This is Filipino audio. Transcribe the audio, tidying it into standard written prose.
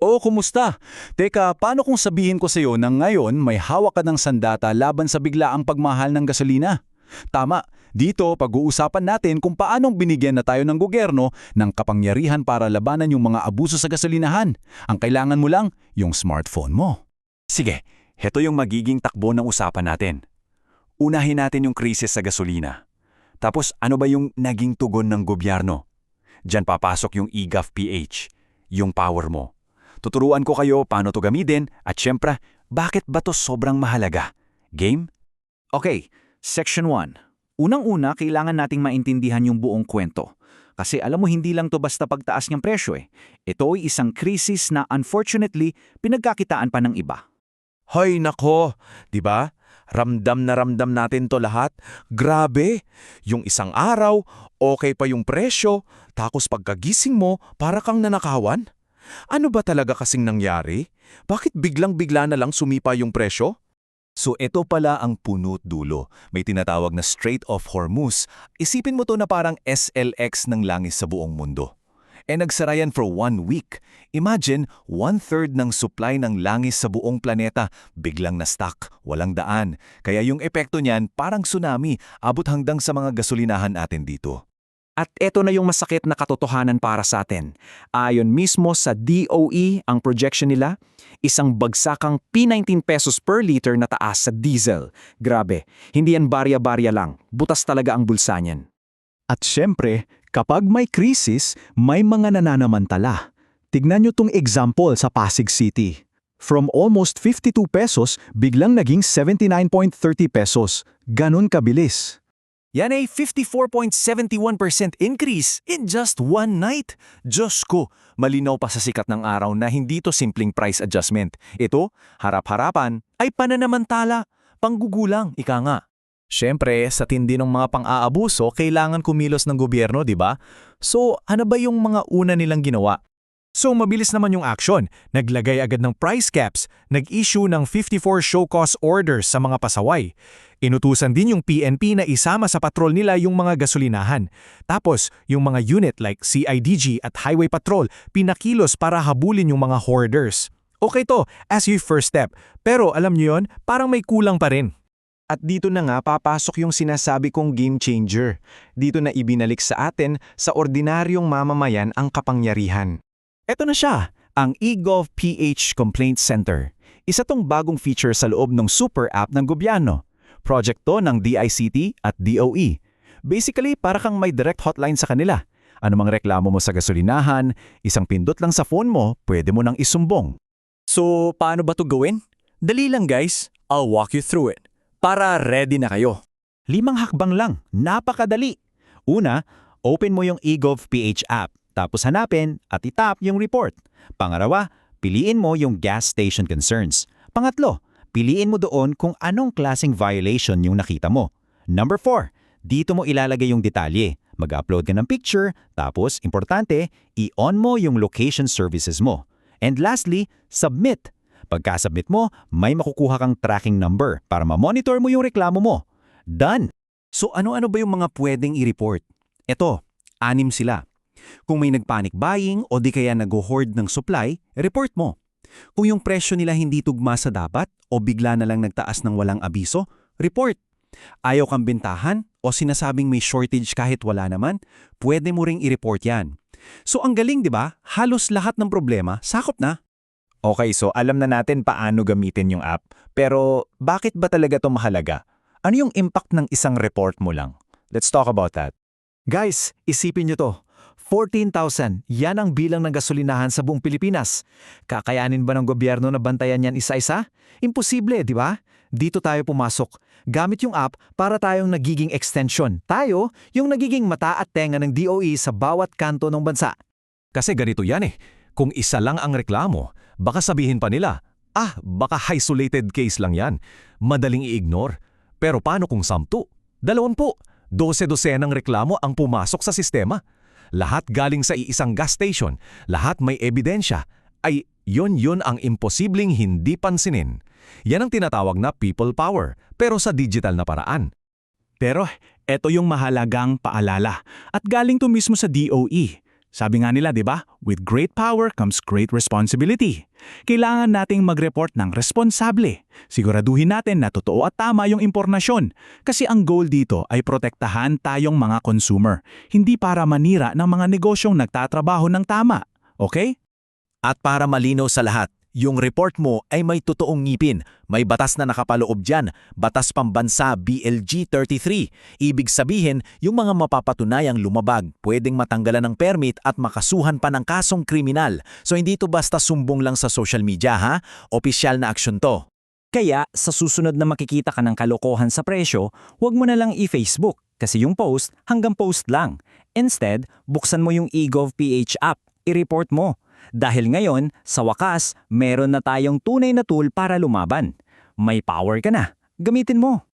Oo, kumusta? Teka, paano kung sabihin ko sa'yo na ngayon may hawak ka ng sandata laban sa biglaang pagmahal ng gasolina? Tama, dito pag-uusapan natin kung paanong binigyan na tayo ng gobyerno ng kapangyarihan para labanan yung mga abuso sa gasolinahan. Ang kailangan mo lang, yung smartphone mo. Sige, heto yung magiging takbo ng usapan natin. Unahin natin yung krisis sa gasolina. Tapos ano ba yung naging tugon ng gobyerno? Diyan papasok yung eGov.ph, yung power mo. Tuturuan ko kayo paano to gamitin at syempre, bakit ba to sobrang mahalaga? Game? Okay, Section 1. Unang-una, kailangan nating maintindihan yung buong kwento. Kasi alam mo, hindi lang to basta pagtaas ng presyo eh. Ito ay isang krisis na unfortunately, pinagkakitaan pa ng iba. Hoy nako, 'di ba? Ramdam na ramdam natin to lahat. Grabe, yung isang araw, okay pa yung presyo, tapos pagkagising mo, para kang nanakawan. Ano ba talaga kasing nangyari? Bakit biglang-bigla na lang sumipa yung presyo? So ito pala ang punot dulo. May tinatawag na Strait of Hormuz. Isipin mo to na parang SLX ng langis sa buong mundo. Nagsara yan for 1 week. Imagine, 1/3 ng supply ng langis sa buong planeta biglang na-stuck, walang daan. Kaya yung epekto niyan parang tsunami, abot hanggang sa mga gasolinahan natin dito. At eto na yung masakit na katotohanan para sa atin. Ayon mismo sa DOE, ang projection nila, isang bagsakang P19 pesos per liter na taas sa diesel. Grabe, hindi yan barya-barya lang. Butas talaga ang bulsa niyan. At syempre, kapag may krisis, may mga nananamantala. Tignan nyo tong example sa Pasig City. From almost 52 pesos, biglang naging 79.30 pesos. Ganon kabilis. Yan ay 54.71% increase in just one night. Diyos ko, malinaw pa sa sikat ng araw na hindi to simpleng price adjustment. Ito, harap-harapan, ay pananamantala, panggugulang, ika nga. Siyempre, sa tindi ng mga pang-aabuso, kailangan kumilos ng gobyerno, di ba? So, ano ba yung mga una nilang ginawa? So, mabilis naman yung action. Naglagay agad ng price caps, nag-issue ng 54 show cause orders sa mga pasaway. Inutusan din yung PNP na isama sa patrol nila yung mga gasolinahan. Tapos, yung mga unit like CIDG at Highway Patrol, pinakilos para habulin yung mga hoarders. Okay to, as your first step. Pero alam niyo yun, parang may kulang pa rin. At dito na nga papasok yung sinasabi kong game changer. Dito na ibinalik sa atin sa ordinaryong mamamayan ang kapangyarihan. Ito na siya, ang eGov.ph Complaint Center. Isa tong bagong feature sa loob ng super app ng gobyerno. Project to ng DICT at DOE. Basically, para kang may direct hotline sa kanila. Anumang reklamo mo sa gasolinahan, isang pindot lang sa phone mo, pwede mo nang isumbong. So, paano ba to gawin? Dali lang guys, I'll walk you through it. Para ready na kayo. 5 hakbang lang, napakadali. Una, open mo yung eGov.ph app. Tapos hanapin at itap yung report. Pangalawa, piliin mo yung gas station concerns. Pangatlo, piliin mo doon kung anong klaseng violation yung nakita mo. Number 4, dito mo ilalagay yung detalye. Mag-upload ka ng picture, tapos, importante, i-on mo yung location services mo. And lastly, submit. Pagka-submit mo, may makukuha kang tracking number para ma-monitor mo yung reklamo mo. Done! So ano-ano ba yung mga pwedeng i-report? Ito, 6 sila. Kung may nag-panic buying o di kaya nag-hoard ng supply, report mo. Kung yung presyo nila hindi tugma sa dapat o bigla na lang nagtaas ng walang abiso, report. Ayaw kang bentahan o sinasabing may shortage kahit wala naman, pwede mo ring i-report yan. So ang galing, di ba? Halos lahat ng problema sakop na. Okay, so alam na natin paano gamitin yung app. Pero bakit ba talaga ito mahalaga? Ano yung impact ng isang report mo lang? Let's talk about that. Guys, isipin nyo to. 14,000, yan ang bilang ng gasolinahan sa buong Pilipinas. Kakayanin ba ng gobyerno na bantayan yan isa-isa? Imposible, di ba? Dito tayo pumasok. Gamit yung app para tayong nagiging extension. Tayo, yung nagiging mata at tenga ng DOE sa bawat kanto ng bansa. Kasi ganito yan eh. Kung isa lang ang reklamo, baka sabihin pa nila, baka isolated case lang yan. Madaling i-ignore. Pero paano kung 10, 20, 12 ng reklamo ang pumasok sa sistema? Lahat galing sa iisang gas station, lahat may ebidensya, ay yun ang imposibleng hindi pansinin. Yan ang tinatawag na people power, pero sa digital na paraan. Pero eto yung mahalagang paalala at galing to mismo sa DOE. Sabi nga nila, di ba? With great power comes great responsibility. Kailangan nating mag-report ng responsable. Siguraduhin natin na totoo at tama yung impormasyon. Kasi ang goal dito ay protektahan tayong mga consumer, hindi para manira ng mga negosyong nagtatrabaho ng tama. Okay? At para malinaw sa lahat, yung report mo ay may totoong ngipin. May batas na nakapaloob dyan, Batas Pambansa BLG 33. Ibig sabihin, yung mga mapapatunayang lumabag, pwedeng matanggalan ng permit at makasuhan pa ng kasong kriminal. So hindi to basta sumbong lang sa social media ha, opisyal na aksyon to. Kaya sa susunod na makikita ka ng kalokohan sa presyo, huwag mo na lang i-Facebook kasi yung post hanggang post lang. Instead, buksan mo yung eGov.ph app, i-report mo. Dahil ngayon, sa wakas, meron na tayong tunay na tool para lumaban. May power ka na. Gamitin mo.